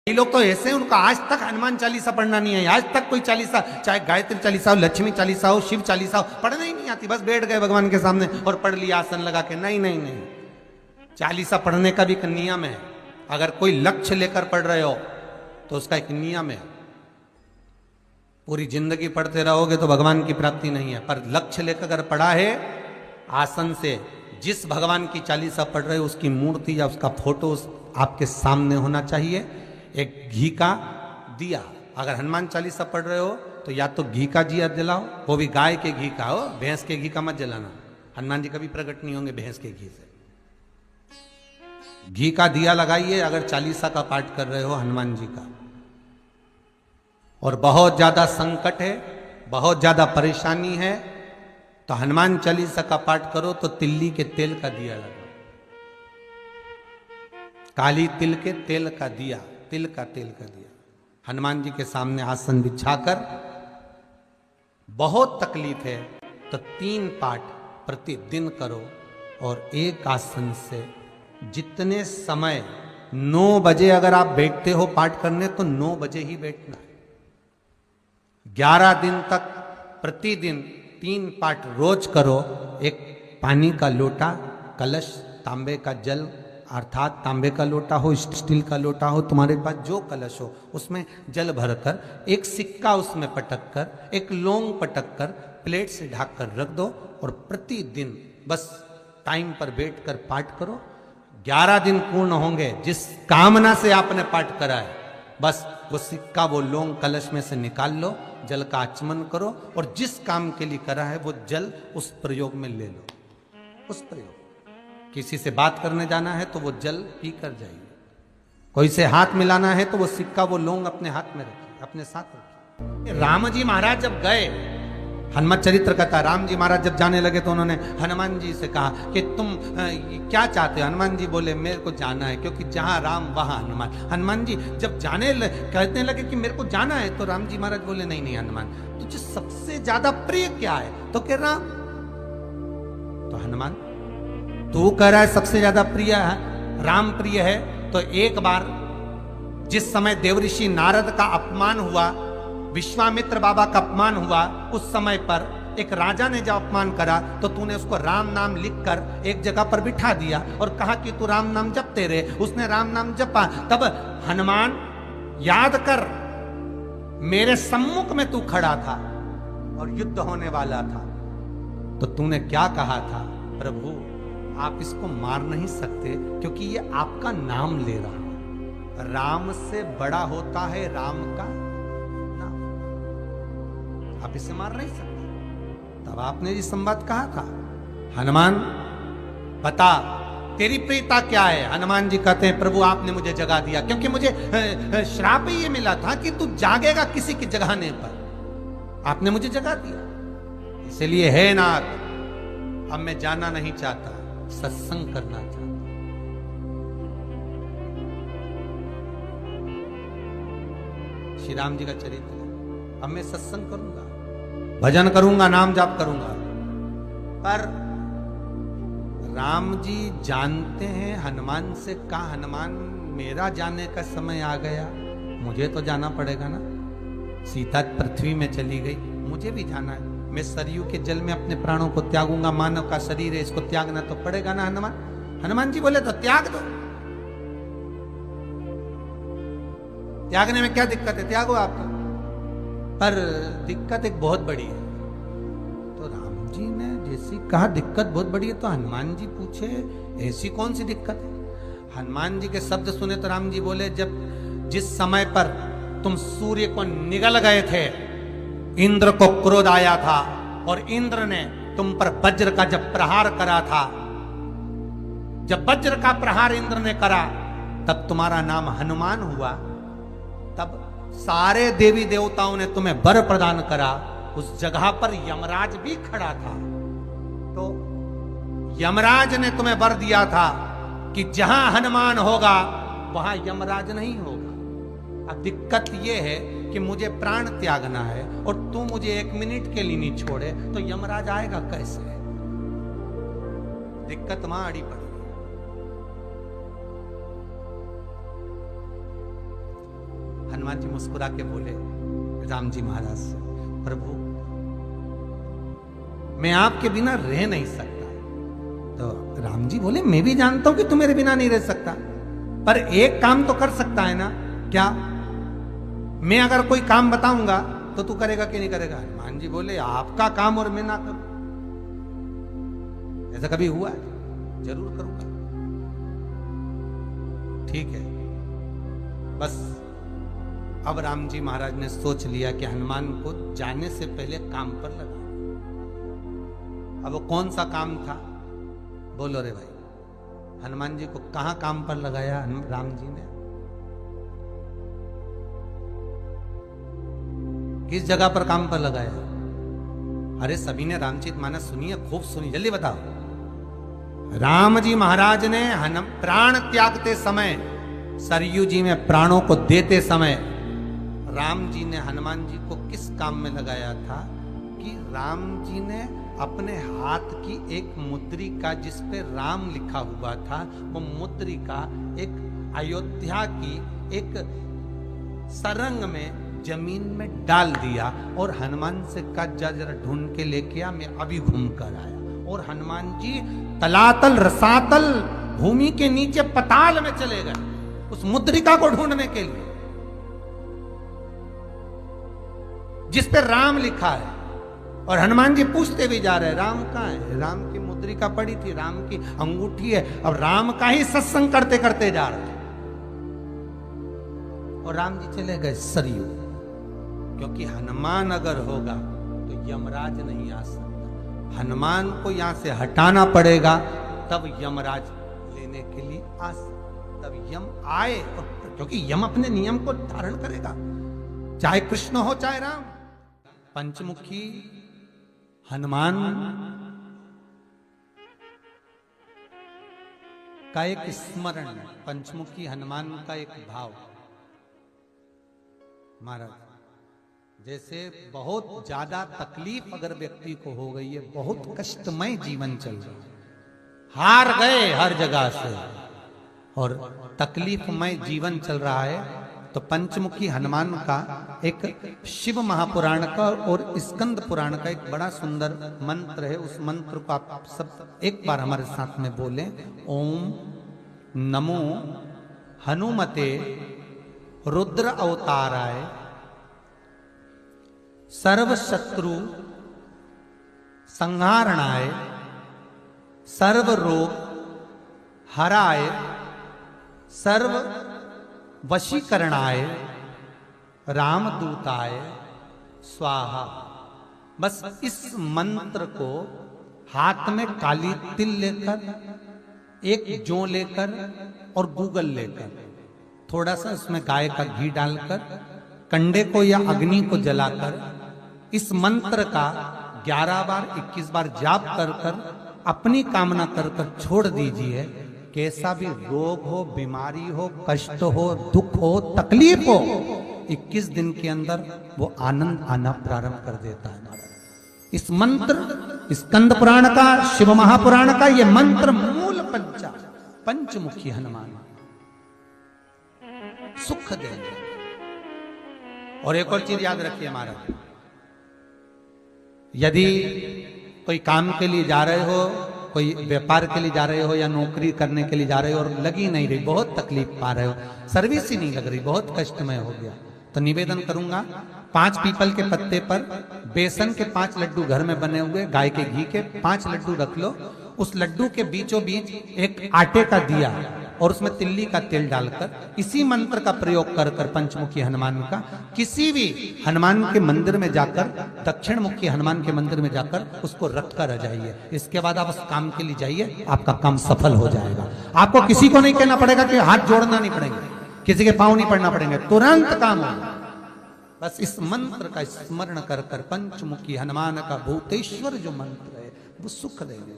ये लोग तो ऐसे हैं, उनका आज तक हनुमान चालीसा पढ़ना नहीं है। आज तक कोई चालीसा, चाहे गायत्री चालीसा हो, लक्ष्मी चालीसा हो, शिव चालीसा हो, पढ़ना ही नहीं आती। बस बैठ गए भगवान के सामने और पढ़ लिया आसन लगा के। नहीं नहीं नहीं, चालीसा पढ़ने का भी एक नियम है। अगर कोई लक्ष्य लेकर पढ़ रहे हो तो उसका एक नियम है। पूरी जिंदगी पढ़ते रहोगे तो भगवान की प्राप्ति नहीं है। पर लक्ष्य लेकर अगर पढ़ा है, आसन से जिस भगवान की चालीसा पढ़ रहे हो उसकी मूर्ति या उसका फोटो आपके सामने होना चाहिए। एक घी का दिया, अगर हनुमान चालीसा पढ़ रहे हो तो या तो घी का दिया जलाओ, वो भी गाय के घी का हो, भैंस के घी का मत जलाना। हनुमान जी कभी प्रकट नहीं होंगे भैंस के घी से। घी का दिया लगाइए अगर चालीसा का पाठ कर रहे हो हनुमान जी का। और बहुत ज्यादा संकट है, बहुत ज्यादा परेशानी है तो हनुमान चालीसा का पाठ करो तो तिल्ली के तेल का दिया लगाओ। काली तिल के तेल का दिया, तिल का तेल का दिया हनुमान जी के सामने आसन बिछाकर। बहुत तकलीफ है तो 3 पाठ प्रतिदिन करो। और एक आसन से जितने समय, 9 बजे अगर आप बैठते हो पाठ करने तो 9 बजे ही बैठना है। 11 दिन तक प्रतिदिन 3 पाठ रोज करो। एक पानी का लोटा, कलश, तांबे का जल, अर्थात तांबे का लोटा हो, स्टील का लोटा हो, तुम्हारे पास जो कलश हो उसमें जल भरकर, एक सिक्का उसमें पटक कर, एक लौंग पटक कर प्लेट से ढक कर रख दो और प्रतिदिन बस टाइम पर बैठकर पाठ करो। 11 दिन पूर्ण होंगे, जिस कामना से आपने पाठ करा है बस वो सिक्का, वो लौंग कलश में से निकाल लो, जल का आचमन करो और जिस काम के लिए करा है वो जल उस प्रयोग में ले लो। उस प्रयोग, किसी से बात करने जाना है तो वो जल पी कर जाइए। कोई से हाथ मिलाना है तो वो सिक्का, वो लौंग अपने हाथ में रखिए, अपने साथ रखिए। राम जी महाराज जब गए, हनुमत चरित्र कहता, राम जी महाराज जब जाने लगे तो उन्होंने हनुमान जी से कहा कि तुम क्या चाहते हो? हनुमान जी बोले मेरे को जाना है, क्योंकि जहां राम वहां हनुमान। हनुमान जी जब कहने लगे कि मेरे को जाना है तो राम जी महाराज बोले नहीं नहीं हनुमान, तुझे सबसे ज्यादा प्रिय क्या है? तो कह राम। तो हनुमान, तू कह रहा है सबसे ज्यादा प्रिय है, राम प्रिय है, तो एक बार जिस समय देवऋषि नारद का अपमान हुआ, विश्वामित्र बाबा का अपमान हुआ, उस समय पर एक राजा ने जब अपमान करा तो तूने उसको राम नाम लिखकर एक जगह पर बिठा दिया और कहा कि तू राम नाम जपते रहे। उसने राम नाम जपा। तब हनुमान, याद कर मेरे सम्मुख में तू खड़ा था और युद्ध होने वाला था, तो तूने क्या कहा था? प्रभु आप इसको मार नहीं सकते क्योंकि ये आपका नाम ले रहा है। राम से बड़ा होता है राम का नाम, आप इसे मार नहीं सकते। तब आपने ये संवाद कहा था, हनुमान बता तेरी प्रियता क्या है? हनुमान जी कहते हैं प्रभु आपने मुझे जगा दिया, क्योंकि मुझे श्राप ये मिला था कि तू जागेगा किसी की जगाने पर। आपने मुझे जगा दिया, इसलिए है नाथ अब मैं जाना नहीं चाहता, सत्संग करना चाहता। श्री राम जी का चरित्र, अब मैं सत्संग करूंगा, भजन करूंगा, नाम जाप करूंगा। पर राम जी जानते हैं हनुमान से, कहा हनुमान मेरा जाने का समय आ गया, मुझे तो जाना पड़ेगा ना। सीता पृथ्वी में चली गई, मुझे भी जाना है। मैं सरयू के जल में अपने प्राणों को त्यागूंगा, मानव का शरीर है इसको त्यागना तो पड़ेगा ना हनुमान। हनुमान जी बोले तो त्याग दो, त्यागने में क्या दिक्कत है, त्यागो आप। पर दिक्कत एक बहुत बड़ी है। तो राम जी ने जैसी कहा दिक्कत बहुत बड़ी है, तो हनुमान जी पूछे ऐसी कौन सी दिक्कत है? हनुमान जी के शब्द सुने तो राम जी बोले, जब जिस समय पर तुम सूर्य को निगल गए थे, इंद्र को क्रोध आया था और इंद्र ने तुम पर वज्र का जब प्रहार करा था, जब वज्र का प्रहार इंद्र ने करा तब तुम्हारा नाम हनुमान हुआ। तब सारे देवी देवताओं ने तुम्हें वर प्रदान करा। उस जगह पर यमराज भी खड़ा था, तो यमराज ने तुम्हें वर दिया था कि जहां हनुमान होगा वहां यमराज नहीं होगा। अब दिक्कत यह है कि मुझे प्राण त्यागना है और तू मुझे 1 मिनट के लिए नहीं छोड़े तो यमराज आएगा कैसे? दिक्कत वहां अड़ी पड़ी। हनुमान जी मुस्कुरा के बोले राम जी महाराज से, प्रभु मैं आपके बिना रह नहीं सकता। तो राम जी बोले मैं भी जानता हूं कि तू मेरे बिना नहीं रह सकता, पर एक काम तो कर सकता है ना। क्या? मैं अगर कोई काम बताऊंगा तो तू करेगा कि नहीं करेगा? हनुमान जी बोले आपका काम और मैं ना करूं, ऐसा कभी हुआ है? जरूर करूंगा। ठीक है। बस अब राम जी महाराज ने सोच लिया कि हनुमान को जाने से पहले काम पर लगा। अब वो कौन सा काम था? बोलो रे भाई। हनुमान जी को कहां काम पर लगाया राम जी ने? किस जगह पर काम पर लगाया? अरे सभी ने रामचरित मानस सुनी है, खूब सुनी, जल्दी बताओ। राम जी महाराज ने प्राण त्यागते समय, सरयू जी में प्राणों को देते समय राम जी ने हनुमान जी को किस काम में लगाया था कि राम जी ने अपने हाथ की एक मुद्रिका जिस पे राम लिखा हुआ था, वो मुद्रिका एक अयोध्या की एक सरंग में जमीन में डाल दिया और हनुमान से कहा जा जरा ढूंढ के लेके आ, मैं अभी घूम कर आया। और हनुमान जी तलातल रसातल भूमि के नीचे पताल में चले गए उस मुद्रिका को ढूंढने के लिए जिस पे राम लिखा है। और हनुमान जी पूछते भी जा रहे हैं राम कहाँ है? राम की मुद्रिका पड़ी थी, राम की अंगूठी है। अब राम का ही सत्संग करते करते जा रहे थे और राम जी चले गए सरयू, क्योंकि हनुमान अगर होगा तो यमराज नहीं आ सकता। हनुमान को यहां से हटाना पड़ेगा तब यमराज लेने के लिए आ सकता, तब यम आए। और क्योंकि यम अपने नियम को धारण करेगा, चाहे कृष्ण हो चाहे राम। पंचमुखी हनुमान का एक स्मरण, पंचमुखी हनुमान का एक भाव। महाराज जैसे बहुत ज्यादा तकलीफ अगर व्यक्ति को हो गई है, बहुत कष्टमय जीवन चल रहा है, हार गए हर जगह से और तकलीफमय जीवन चल रहा है, तो पंचमुखी हनुमान का एक शिव महापुराण का और स्कंद पुराण का एक बड़ा सुंदर मंत्र है। उस मंत्र को आप सब एक बार हमारे साथ में बोलें। ओम नमो हनुमते रुद्र अवताराय सर्व शत्रु संहारणाय सर्व रोग हराय सर्व वशीकरणाय रामदूताय स्वाहा। बस इस मंत्र को हाथ में काली तिल लेकर, एक जौ लेकर और गूगल लेकर, थोड़ा सा उसमें गाय का घी डालकर, कंडे को या अग्नि को जलाकर इस मंत्र का 11 बार 21 बार जाप कर कर अपनी कामना कर कर छोड़ दीजिए। कैसा भी रोग हो, बीमारी हो, कष्ट हो, दुख हो, तकलीफ हो, 21 दिन के अंदर वो आनंद आना प्रारंभ कर देता है। इस मंत्र स्कंद पुराण का, शिव महापुराण का ये मंत्र मूल पंचमुखी हनुमान सुख देंगे। और एक और चीज याद रखिए महाराज, यदि कोई काम के लिए जा रहे हो, कोई व्यापार के लिए जा रहे हो या नौकरी करने के लिए जा रहे हो और लगी नहीं रही, बहुत तकलीफ पा रहे हो, सर्विस ही नहीं लग रही, बहुत कष्टमय हो गया, तो निवेदन करूंगा 5 पीपल के पत्ते पर बेसन के 5 लड्डू घर में बने हुए, गाय के घी के 5 लड्डू रख लो। उस लड्डू के बीचों बीच एक आटे का दिया और उसमें तिल्ली का तेल डालकर इसी मंत्र का प्रयोग कर कर पंचमुखी हनुमान का किसी भी हनुमान के मंदिर में जाकर, दक्षिण मुखी हनुमान के मंदिर में जाकर उसको रख कर आ जाइए। इसके बाद आप उस काम के लिए जाइए, आपका काम सफल हो जाएगा। आपको किसी को नहीं कहना पड़ेगा कि हाथ जोड़ना नहीं पड़ेंगे, किसी के पांव नहीं पड़ना पड़ेंगे, तुरंत काम होगा। बस इस मंत्र का स्मरण कर कर पंचमुखी हनुमान का भूतेश्वर जो मंत्र है वो सुख देने